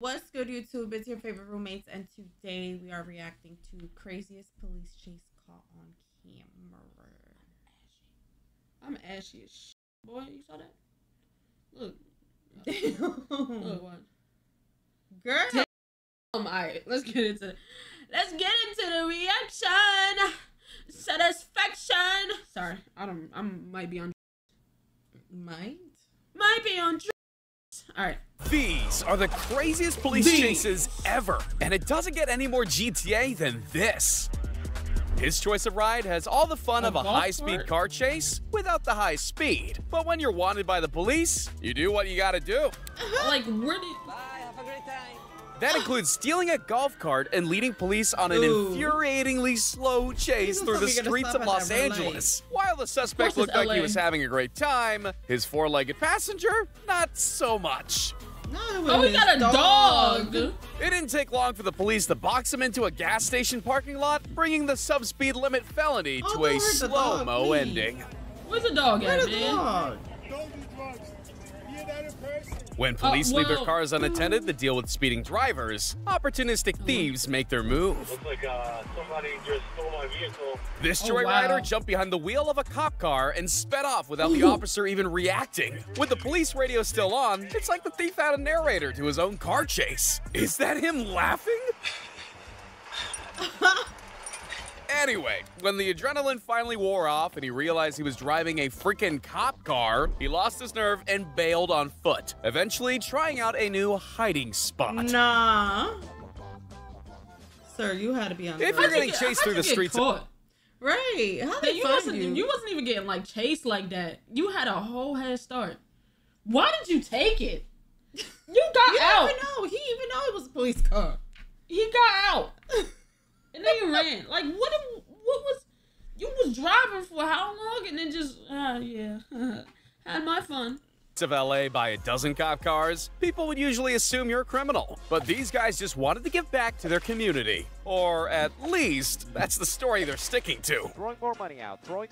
What's good, YouTube? It's your favorite roommates, and today we are reacting to craziest police chase caught on camera. I'm ashy as shit. Boy, you saw that? Look. Look, what? Girl. Damn. Alright, let's get into the reaction. Satisfaction. Sorry, I might be on. Might be on. Alright. These are the craziest police chases ever, and it doesn't get any more GTA than this. His choice of ride has all the fun of a high-speed car chase without the high speed. But when you're wanted by the police, you do what you gotta do. Like, where did... Bye, have a great time. That includes stealing a golf cart and leading police on an infuriatingly slow chase through the streets of Los Angeles. While the suspect looked like he was having a great time, his four-legged passenger, not so much. Oh, he got a dog. It didn't take long for the police to box him into a gas station parking lot, bringing the subspeed limit felony to a slow-mo ending. Where's the dog at, man? When police leave their cars unattended to deal with speeding drivers, opportunistic thieves make their move. Looks like somebody just stole my vehicle. This joyrider jumped behind the wheel of a cop car and sped off without the officer even reacting. With the police radio still on, it's like the thief had a narrator to his own car chase. Is that him laughing? Anyway, when the adrenaline finally wore off and he realized he was driving a freaking cop car, he lost his nerve and bailed on foot, eventually trying out a new hiding spot. Nah. Sir, you had to be on. If you're getting chased through the streets, right? How they find you? You wasn't even getting like chased like that. You had a whole head start. Why did you take it? You got out. He even know it was a police car. He got out. And then you ran. Like, what was... You was driving for how long? And then just... had my fun. Of LA by a dozen cop cars, people would usually assume you're a criminal. But these guys just wanted to give back to their community. Or at least, that's the story they're sticking to. Throwing more money out. Well,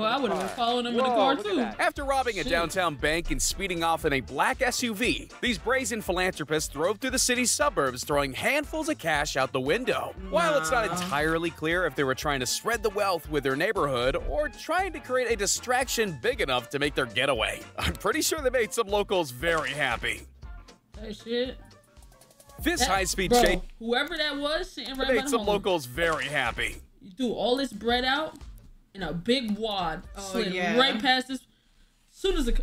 I would have been following them in the car, too. After robbing a downtown bank and speeding off in a black SUV, these brazen philanthropists drove through the city's suburbs, throwing handfuls of cash out the window. While it's not entirely clear if they were trying to spread the wealth with their neighborhood or trying to create a distraction big enough to make their getaway, I'm pretty sure they made some locals very happy. That shit. This high-speed chase, whoever that was, sitting right made some locals very happy. You threw all this bread out in a big wad, slid right past this. Soon as the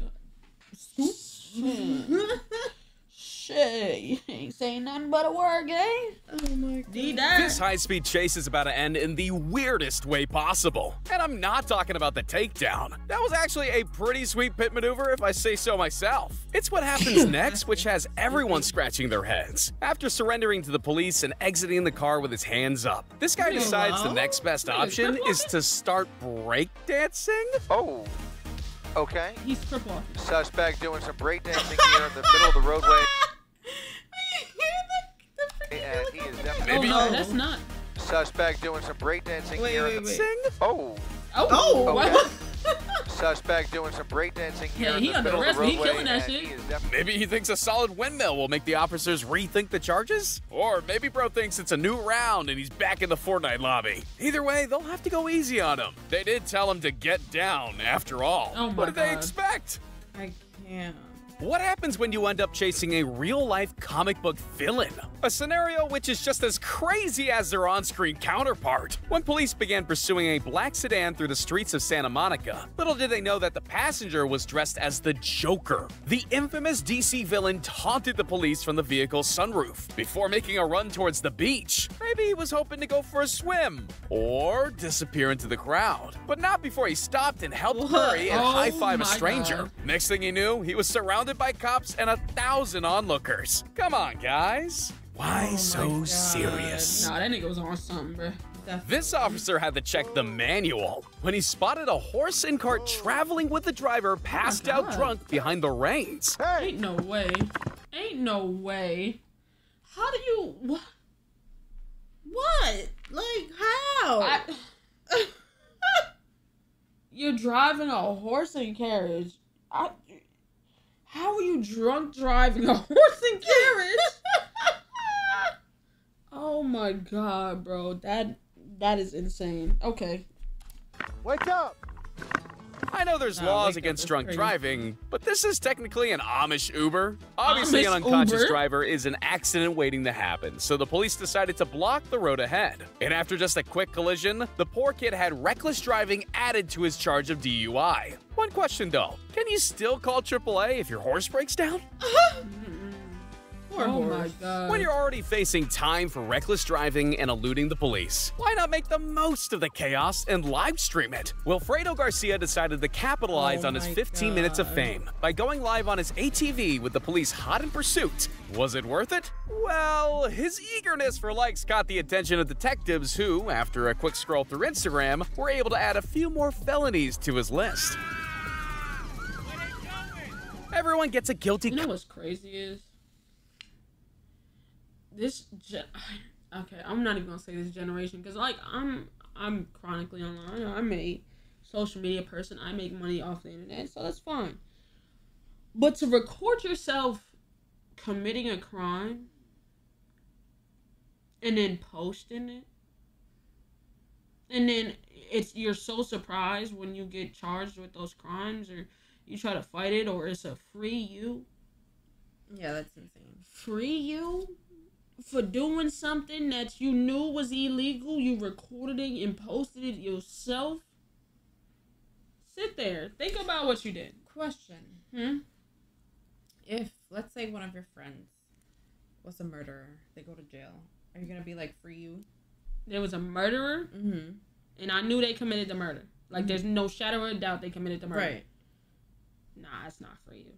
shit, you ain't saying nothing but a word, eh? Oh my god. This high-speed chase is about to end in the weirdest way possible. And I'm not talking about the takedown. That was actually a pretty sweet pit maneuver if I say so myself. It's what happens next which has everyone scratching their heads. After surrendering to the police and exiting the car with his hands up, this guy decides the next best option is to start breakdancing. Oh. Okay. He's crip walking. Suspect doing some breakdancing here in the middle of the roadway. And he is definitely. Oh no, that's not. Suspect doing some breakdancing here. Oh. Oh. Suspect doing some breakdancing here. He under arrest. He killing that shit. Maybe he thinks a solid windmill will make the officers rethink the charges? Or maybe bro thinks it's a new round and he's back in the Fortnite lobby. Either way, they'll have to go easy on him. They did tell him to get down, after all. Oh my what did they expect? I can't. What happens when you end up chasing a real-life comic book villain? A scenario which is just as crazy as their on-screen counterpart. When police began pursuing a black sedan through the streets of Santa Monica, little did they know that the passenger was dressed as the Joker. The infamous DC villain taunted the police from the vehicle's sunroof before making a run towards the beach. Maybe he was hoping to go for a swim or disappear into the crowd. But not before he stopped and helped hurry and high-five a stranger. Next thing he knew, he was surrounded by cops and 1,000 onlookers. Come on, guys. Why so serious? Nah, that nigga was on something, bro. This officer had to check the manual when he spotted a horse and cart traveling with the driver passed out drunk behind the reins. Hey. Ain't no way. Ain't no way. How do you... What? Like, how? You're driving a horse and carriage. How are you drunk driving a horse and carriage? my god, bro. That is insane. Okay. Wake up! I know there's laws against drunk driving, but this is technically an Amish Uber. Obviously, an unconscious driver is an accident waiting to happen, so the police decided to block the road ahead. And after just a quick collision, the poor kid had reckless driving added to his charge of DUI. One question though, can you still call AAA if your horse breaks down? Oh my god. When you're already facing time for reckless driving and eluding the police, why not make the most of the chaos and live stream it? Wilfredo Garcia decided to capitalize on his 15 minutes of fame by going live on his ATV with the police hot in pursuit. Was it worth it? Well, his eagerness for likes caught the attention of detectives who, after a quick scroll through Instagram, were able to add a few more felonies to his list. Everyone gets a guilty. You know what's crazy is? Okay, I'm not even gonna say this generation because like I'm chronically online. I'm a social media person. I make money off the internet, so that's fine. But to record yourself committing a crime and then posting it, and then you're so surprised when you get charged with those crimes or you try to fight it or it's a free you. Yeah, that's insane. Free you? For doing something that you knew was illegal, you recorded it and posted it yourself. Sit there. Think about what you did. Question. If, let's say, one of your friends was a murderer, they go to jail, are you going to be like, free you? There was a murderer, and I knew they committed the murder. Like, there's no shadow of a doubt they committed the murder. Right. Nah, it's not for you.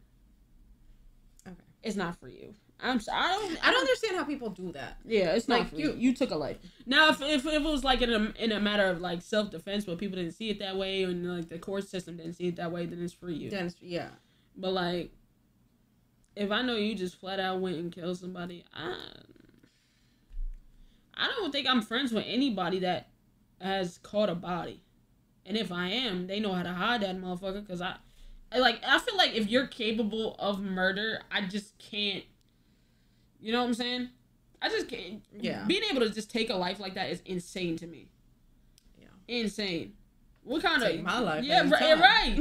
Okay. It's not for you. I don't understand how people do that. Yeah, it's not like for you. You took a life. Now, if it was like in a matter of like self-defense, but people didn't see it that way, and like the court system didn't see it that way, then it's for you. Yeah. But like, if I know you just flat out went and killed somebody, I don't think I'm friends with anybody that has caught a body. And if I am, they know how to hide that motherfucker. Because I feel like if you're capable of murder, I just can't. You know what I'm saying? I just can't. Yeah. Being able to just take a life like that is insane to me. Yeah. Insane. What kind of... Take my life. Yeah, right.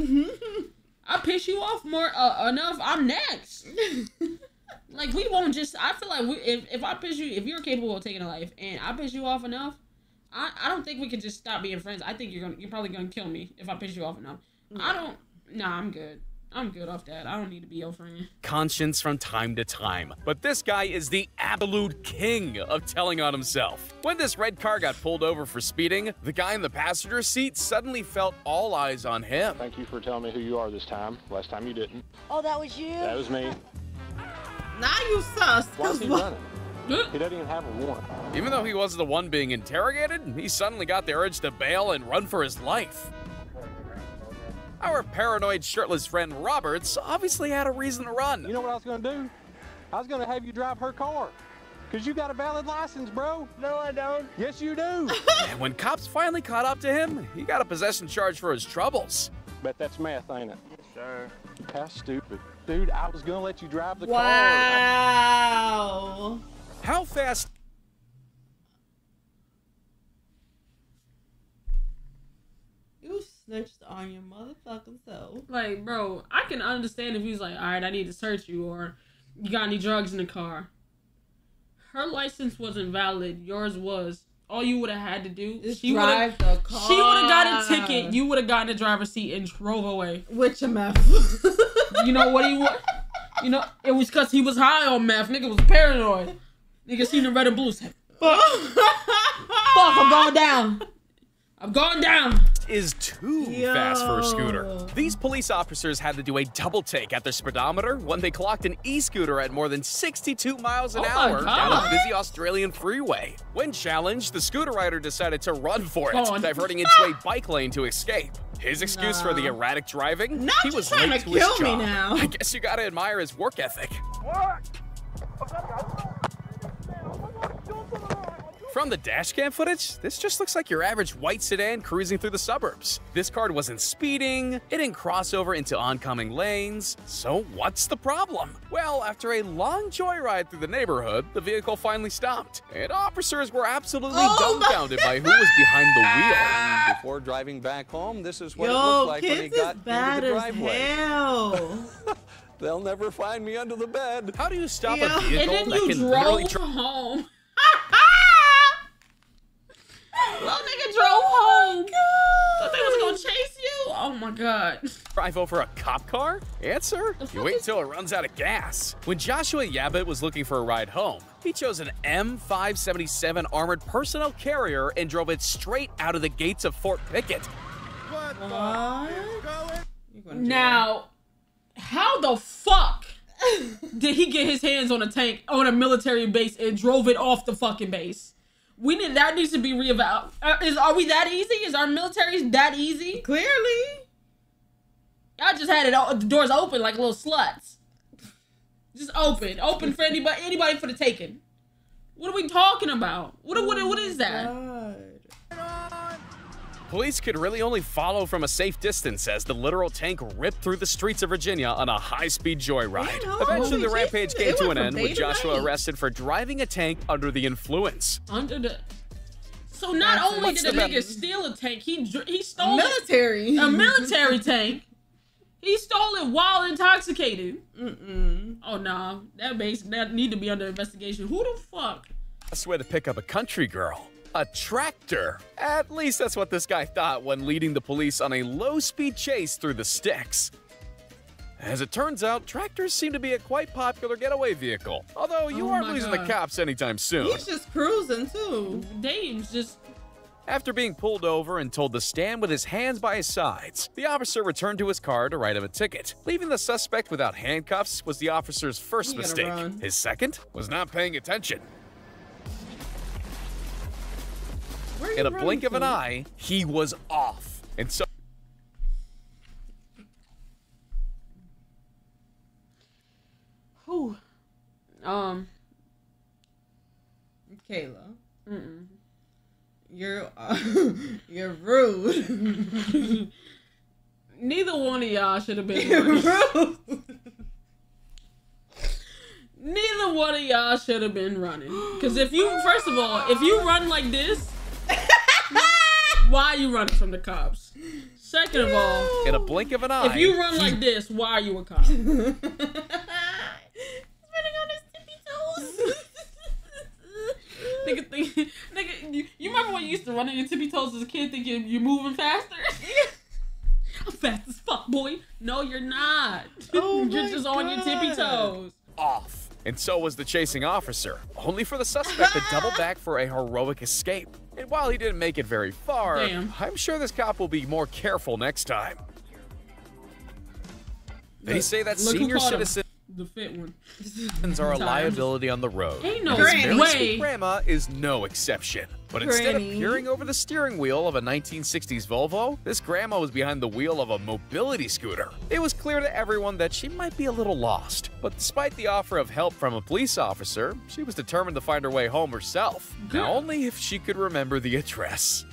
I piss you off more enough. I'm next. Like, we won't just... I feel like if I piss you... If you're capable of taking a life and I piss you off enough, I don't think we could just stop being friends. I think you're probably gonna kill me if I piss you off enough. Yeah. I'm good. I'm good off that. I don't need to be your friend. Conscience from time to time. But this guy is the absolute king of telling on himself. When this red car got pulled over for speeding, the guy in the passenger seat suddenly felt all eyes on him. Thank you for telling me who you are this time. Last time you didn't. Oh, that was you? That was me. Now you sus. Why is he running? He doesn't even have a warrant. Even though he was the one being interrogated, he suddenly got the urge to bail and run for his life. Our paranoid shirtless friend Roberts obviously had a reason to run. You know what I was going to do? I was going to have you drive her car. Because you got a valid license, bro. No, I don't. Yes, you do. And when cops finally caught up to him, he got a possession charge for his troubles. Bet that's meth, ain't it? Yes, sir. How stupid. Dude, I was going to let you drive the car. Wow. How fast... You snitched on your motherfucking self. Like, bro, I can understand if he's like, all right, I need to search you, or you got any drugs in the car. Her license wasn't valid. Yours was. All you would have had to do is drive the car. She would have got a ticket. You would have gotten the driver's seat and drove away. With your meth. You know what he was? You know, it was because he was high on meth. Nigga was paranoid. Nigga seen the red and blue. Said, fuck, I'm going down. I'm going down. Is too fast for a scooter. These police officers had to do a double take at their speedometer when they clocked an e-scooter at more than 62 miles an hour down a busy Australian freeway. When challenged, the scooter rider decided to run for it, diverting into a bike lane to escape. His excuse for the erratic driving? Not he was trying late to to his kill me job. now. I guess you gotta admire his work ethic. From the dashcam footage, this just looks like your average white sedan cruising through the suburbs. This car wasn't speeding, it didn't cross over into oncoming lanes, so what's the problem? Well, after a long joyride through the neighborhood, the vehicle finally stopped, and officers were absolutely dumbfounded by who was behind the wheel. And before driving back home, this is what it looked like when he got into the driveway. Hell. They'll never find me under the bed. How do you stop a vehicle and then that you can literally drove home? Little nigga drove home. Thought they was gonna chase you? Oh my god. drive over a cop car? Answer? You wait till it runs out of gas. When Joshua Yabbitt was looking for a ride home, he chose an M577 armored personnel carrier and drove it straight out of the gates of Fort Pickett. What? Now, how the fuck did he get his hands on a tank on a military base and drove it off the fucking base? That needs to be reevaluated. Are we that easy? Is our military that easy? Clearly. Y'all just had the doors open like little sluts. Just open for anybody for the taking. What are we talking about? What is that? God. Police could really only follow from a safe distance as the literal tank ripped through the streets of Virginia on a high-speed joyride. Eventually, the rampage came to an end with Joshua arrested for driving a tank under the influence. So not only did the nigga steal a tank, he stole military. A military tank. He stole it while intoxicated. Oh no, that need to be under investigation. Who the fuck? That's where to pick up a country girl. A tractor. At least that's what this guy thought when leading the police on a low-speed chase through the sticks. As it turns out, tractors seem to be a quite popular getaway vehicle. Although you aren't losing the cops anytime soon. He's just cruising too. Dame's just... After being pulled over and told to stand with his hands by his sides, the officer returned to his car to write him a ticket. Leaving the suspect without handcuffs was the officer's first mistake. His second was not paying attention. In a blink of an eye, he was off. And so... Whew. Kayla. You're rude. Neither one of y'all should have been rude. Neither one of y'all should have been running. Because first of all, if you run like this, why are you running from the cops? Second of all, in a blink of an eye, if you run like this, why are you a cop? He's running on his tippy toes. Nigga, you remember when you used to run on your tippy toes as a kid thinking you're moving faster? I'm fast as fuck, boy. No, you're not. You're just on your tippy toes. Off. And so was the chasing officer, only for the suspect to double back for a heroic escape. And while he didn't make it very far, I'm sure this cop will be more careful next time. They say that senior citizens the fit one are a liability on the road. Ain't no way. Grandma is no exception. But instead of peering over the steering wheel of a 1960s Volvo, this grandma was behind the wheel of a mobility scooter. It was clear to everyone that she might be a little lost. But despite the offer of help from a police officer, she was determined to find her way home herself. Now only if she could remember the address.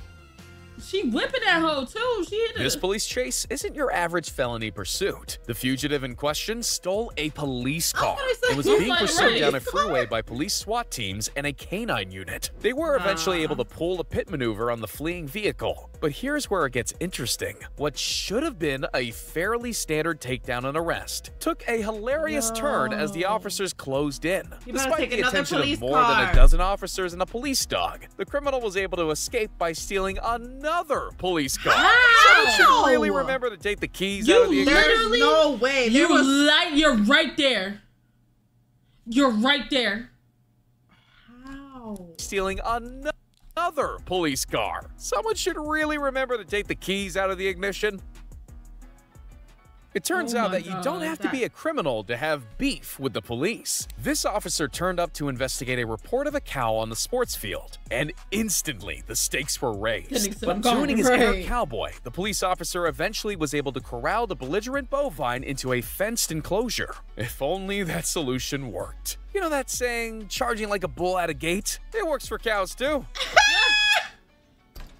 She whipping that hoe too. This police chase isn't your average felony pursuit. The fugitive in question stole a police car. It was being pursued down a freeway by police SWAT teams and a canine unit. They were eventually able to pull a pit maneuver on the fleeing vehicle. But here's where it gets interesting. What should have been a fairly standard takedown and arrest took a hilarious turn as the officers closed in. Despite the attention of more than a dozen officers and a police dog, the criminal was able to escape by stealing another police car. Someone should really remember to take the keys out of the ignition. There's no way. You're right there. You're right there. How? Stealing another police car. Someone should really remember to take the keys out of the ignition. It turns out that you don't have to be a criminal to have beef with the police. This officer turned up to investigate a report of a cow on the sports field, and instantly the stakes were raised. But tuning his inner cowboy, the police officer eventually was able to corral the belligerent bovine into a fenced enclosure. If only that solution worked. You know that saying, charging like a bull at a gate? It works for cows too.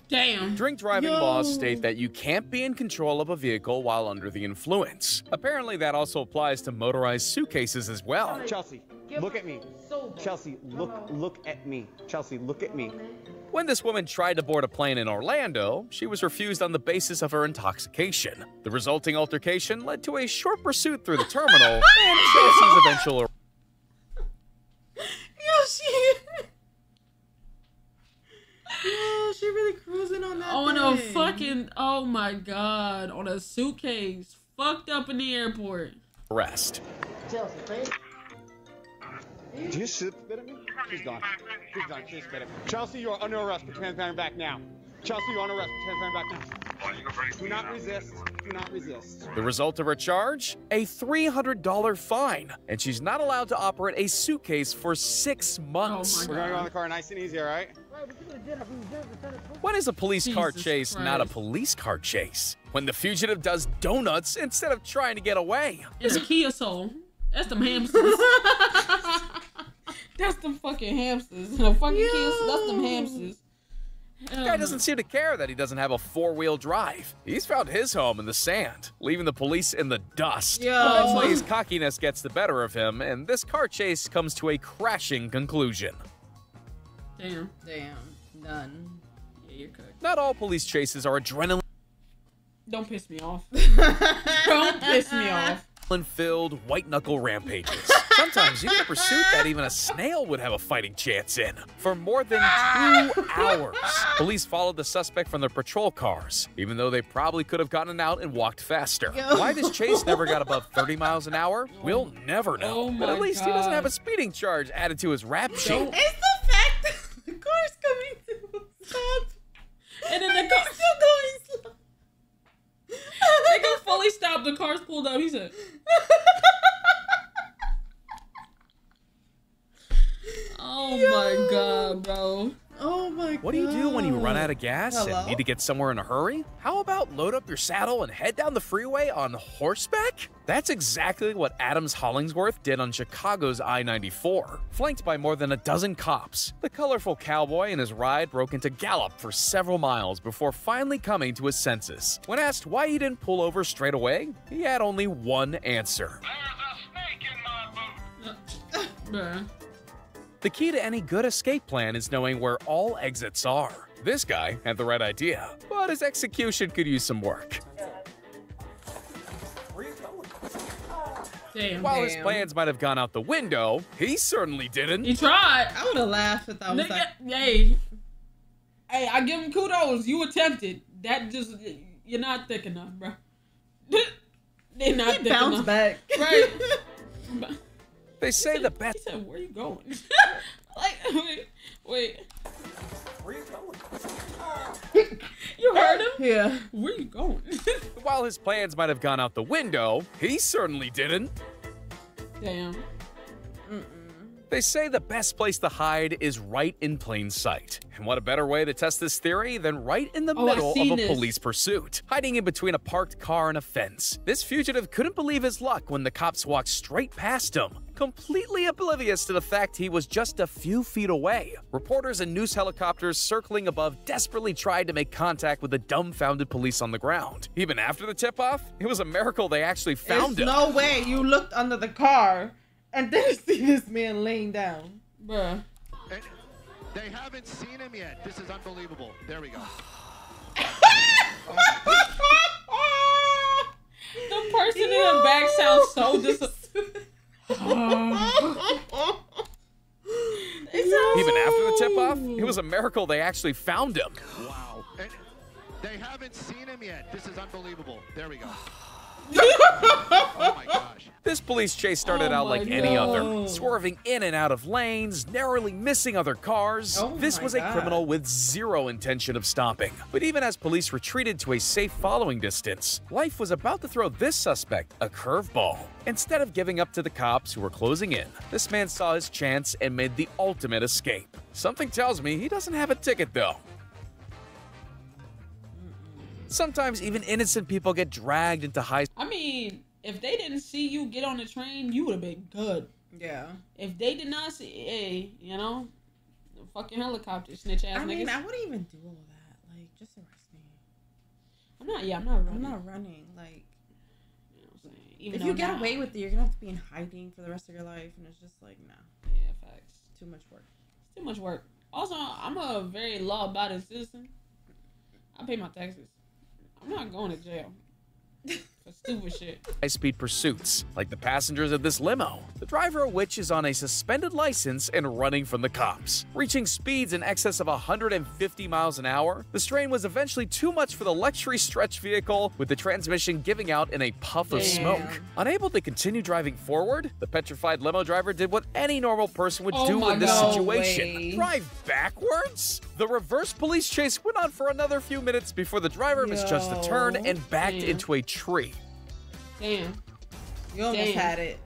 Damn. Drink driving laws state that you can't be in control of a vehicle while under the influence. Apparently, that also applies to motorized suitcases as well. Chelsea, look at me. Chelsea, look at me. Chelsea, look at me. When this woman tried to board a plane in Orlando, she was refused on the basis of her intoxication. The resulting altercation led to a short pursuit through the terminal and Chelsea's eventual. She really cruising on that on thing. A fucking, oh my God, on a suitcase, fucked up in the airport. Arrest. Chelsea, please. Did you spit at me? She's gone. She's gone. She spit at me. Chelsea, you are under arrest. Put your hands back now. Chelsea, you are under arrest. Put your hands back now. Do not resist. Do not resist. The result of her charge? A $300 fine. And she's not allowed to operate a suitcase for 6 months. We're going to go in the car nice and easy, all right? When is a police car chase not a police car chase? When the fugitive does donuts instead of trying to get away. It's a Kia Soul. That's them hamsters. That's them fucking hamsters. The fucking Kia, that's them hamsters. The guy doesn't seem to care that he doesn't have a 4-wheel drive. He's found his home in the sand, leaving the police in the dust. Eventually, his cockiness gets the better of him, and this car chase comes to a crashing conclusion. Damn. None. Yeah, you're cooked. Not all police chases are adrenaline. Don't piss me off. Don't piss me off. Filled white-knuckle rampages. Sometimes you get a pursuit that even a snail would have a fighting chance in. For more than 2 hours, police followed the suspect from their patrol cars, even though they probably could have gotten out and walked faster. Why this chase never got above 30 miles an hour, we'll never know. But at least he doesn't have a speeding charge added to his rap sheet. It's the fact that the car's coming to a stop, and then the car's still going slow. They go fully stop. The car's pulled up. He said, "Oh my God, bro! Oh my God! What do you do when you run out of gas and need to get somewhere in a hurry? How about load up your saddle and head down the freeway on horseback? That's exactly what Adams Hollingsworth did on Chicago's I-94. Flanked by more than a dozen cops, the colorful cowboy and his ride broke into gallop for several miles before finally coming to his senses. When asked why he didn't pull over straight away, he had only one answer. There's a snake in my boot. The key to any good escape plan is knowing where all exits are. This guy had the right idea, but his execution could use some work. While his plans might have gone out the window, he certainly didn't. He tried. I would have laughed if I was like, hey, I give him kudos. You attempted. That just, you're not thick enough, bro. They're not thick bounce enough. Back. Right. They say the best. He said, "Where you going?" Like, wait. Where you going? You heard him? Yeah. Where you going? While his plans might have gone out the window, he certainly didn't. Damn. They say the best place to hide is right in plain sight. And what a better way to test this theory than right in the middle of a police pursuit, hiding in between a parked car and a fence. This fugitive couldn't believe his luck when the cops walked straight past him, completely oblivious to the fact he was just a few feet away. Reporters and news helicopters circling above desperately tried to make contact with the dumbfounded police on the ground. Even after the tip-off, it was a miracle they actually found him. There's no way you looked under the car and then see this man laying down. Bruh. And they haven't seen him yet. This is unbelievable. There we go. The person in the back sounds so disappointed. Even after the tip-off, it was a miracle they actually found him. Wow. And they haven't seen him yet. This is unbelievable. There we go. Oh my gosh. This police chase started out like any other, swerving in and out of lanes, narrowly missing other cars. This was a criminal with zero intention of stopping. But even as police retreated to a safe following distance, life was about to throw this suspect a curveball. Instead of giving up to the cops who were closing in, this man saw his chance and made the ultimate escape. Something tells me he doesn't have a ticket though. Sometimes even innocent people get dragged into high... I mean, if they didn't see you get on the train, you would have been good. Yeah. If they did not see, hey, you know, the fucking helicopter snitch ass niggas. I mean, I wouldn't even do all that. Like, just arrest me. I'm not running. I'm not running. Like, you know what I'm saying? Even if you get away with it, you're gonna have to be in hiding for the rest of your life, and it's just like, nah. Yeah, facts. Too much work. It's too much work. Also, I'm a very law-abiding citizen. I pay my taxes. I'm not going to jail for stupid shit. High-speed pursuits, like the passengers of this limo, the driver of which is on a suspended license and running from the cops. Reaching speeds in excess of 150 miles an hour, the strain was eventually too much for the luxury stretch vehicle, with the transmission giving out in a puff of smoke. Unable to continue driving forward, the petrified limo driver did what any normal person would do in this situation. Drive backwards? The reverse police chase went on for another few minutes before the driver misjudged the turn and backed into a tree. Damn. You almost had it.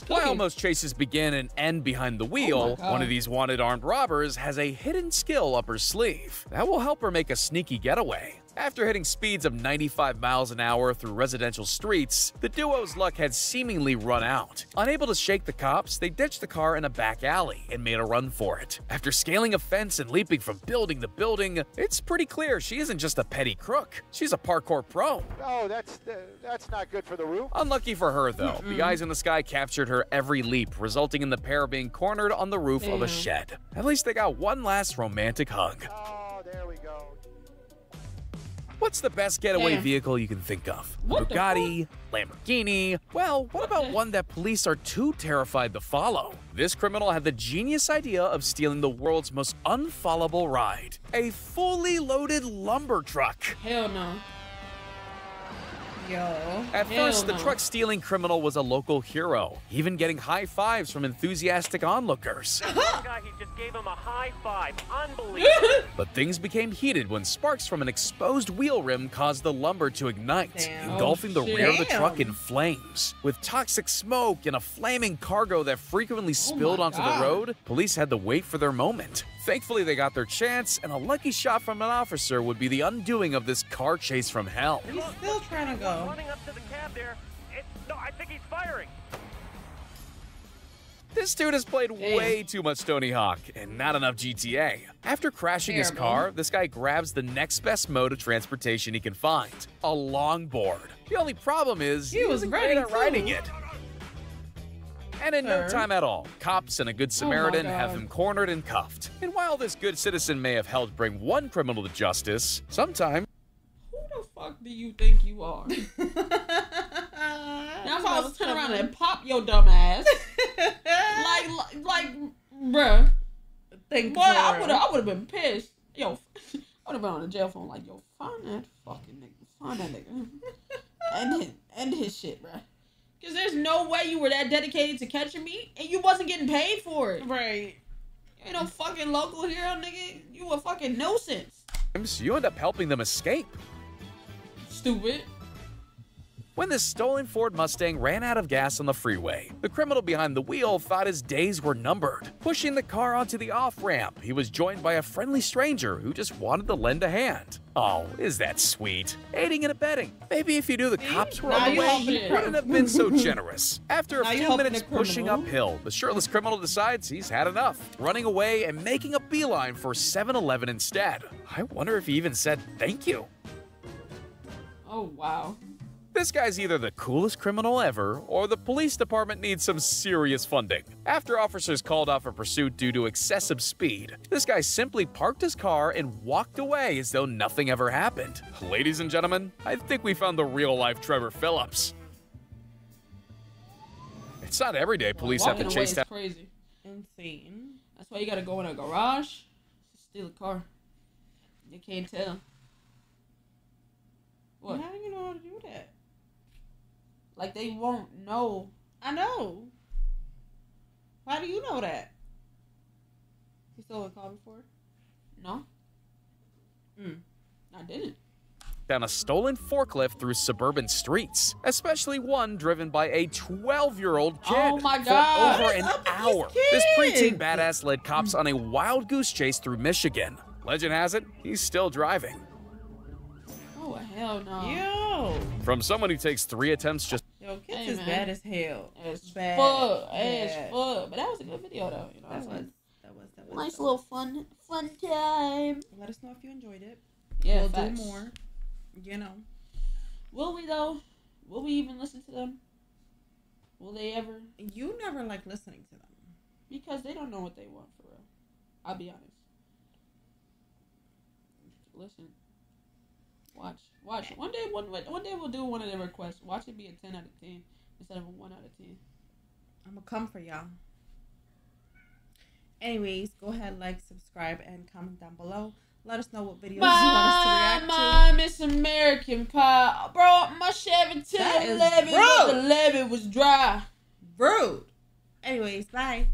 While most chases begin and end behind the wheel, one of these wanted armed robbers has a hidden skill up her sleeve that will help her make a sneaky getaway. After hitting speeds of 95 miles an hour through residential streets, the duo's luck had seemingly run out. Unable to shake the cops, they ditched the car in a back alley and made a run for it. After scaling a fence and leaping from building to building, it's pretty clear she isn't just a petty crook, she's a parkour pro. Oh, that's not good for the roof. Unlucky for her, though, the eyes in the sky captured her every leap, resulting in the pair being cornered on the roof of a shed. At least they got one last romantic hug. Oh, there we go. What's the best getaway vehicle you can think of? A Bugatti? Lamborghini? Well, what about one that police are too terrified to follow? This criminal had the genius idea of stealing the world's most unfollowable ride. A fully loaded lumber truck. Hell no. Yo. At first, the truck stealing criminal was a local hero, even getting high fives from enthusiastic onlookers. Guy, he just gave him a high five. Unbelievable. But things became heated when sparks from an exposed wheel rim caused the lumber to ignite, engulfing the rear of the truck in flames. With toxic smoke and a flaming cargo that frequently spilled onto the road, police had to wait for their moment. Thankfully, they got their chance, and a lucky shot from an officer would be the undoing of this car chase from hell. He's still trying to go. Running up to the cab there. No, I think he's firing. This dude has played way too much Tony Hawk and not enough GTA. After crashing his car, this guy grabs the next best mode of transportation he can find, a longboard. The only problem is he wasn't great at riding it. And in no time at all, cops and a good Samaritan have him cornered and cuffed. And while this good citizen may have helped bring one criminal to justice, sometimes... Who the fuck do you think you are? Now if I was to turn around and pop your dumb ass, like, bruh, boy, I would have been pissed. Yo, I would have been on the jail phone like, yo, find that fucking nigga, find that nigga, end his shit, bruh. Because there's no way you were that dedicated to catching me and you wasn't getting paid for it. Right. You ain't no fucking local hero, nigga. You a fucking nuisance. you end up helping them escape. Stupid. When this stolen Ford Mustang ran out of gas on the freeway, the criminal behind the wheel thought his days were numbered. Pushing the car onto the off-ramp, he was joined by a friendly stranger who just wanted to lend a hand. Oh, is that sweet? Aiding and abetting. Maybe if you knew the cops were on the way, you wouldn't have been so generous. After a few minutes pushing uphill, the shirtless criminal decides he's had enough, running away and making a beeline for 7-Eleven instead. I wonder if he even said thank you. Oh, wow. This guy's either the coolest criminal ever, or the police department needs some serious funding. After officers called off a pursuit due to excessive speed, this guy simply parked his car and walked away as though nothing ever happened. Ladies and gentlemen, I think we found the real-life Trevor Phillips. It's not every day police have to chase down... Crazy. Insane. That's why you gotta go in a garage to steal a car. You can't tell. What? How do you know how to do that? Like, they won't know. I know. How do you know that? You stole a car before? No. I didn't. Down a stolen forklift through suburban streets, especially one driven by a 12-year-old kid. Oh my God. For over an hour. This preteen badass led cops on a wild goose chase through Michigan. Legend has it, he's still driving. Oh, hell no. Yo. From someone who takes 3 attempts just... Yo, kids is bad as hell. As bad. fuck. As fuck. But that was a good video, though. You know that was. Nice little fun time. Let us know if you enjoyed it. Yeah, we'll facts. do more. You know. Will we, though? Will we even listen to them? Will they ever? You never like listening to them. Because they don't know what they want, for real. I'll be honest. Listen. Watch. One day we'll do one of their requests. Watch it be a 10 out of 10 instead of a 1 out of 10. I'm gonna come for y'all. Anyways, go ahead, like, subscribe, and comment down below. Let us know what videos you want us to react to. My Miss American Pie. Bro, my Chevy 1011 was dry. Rude. Anyways, bye.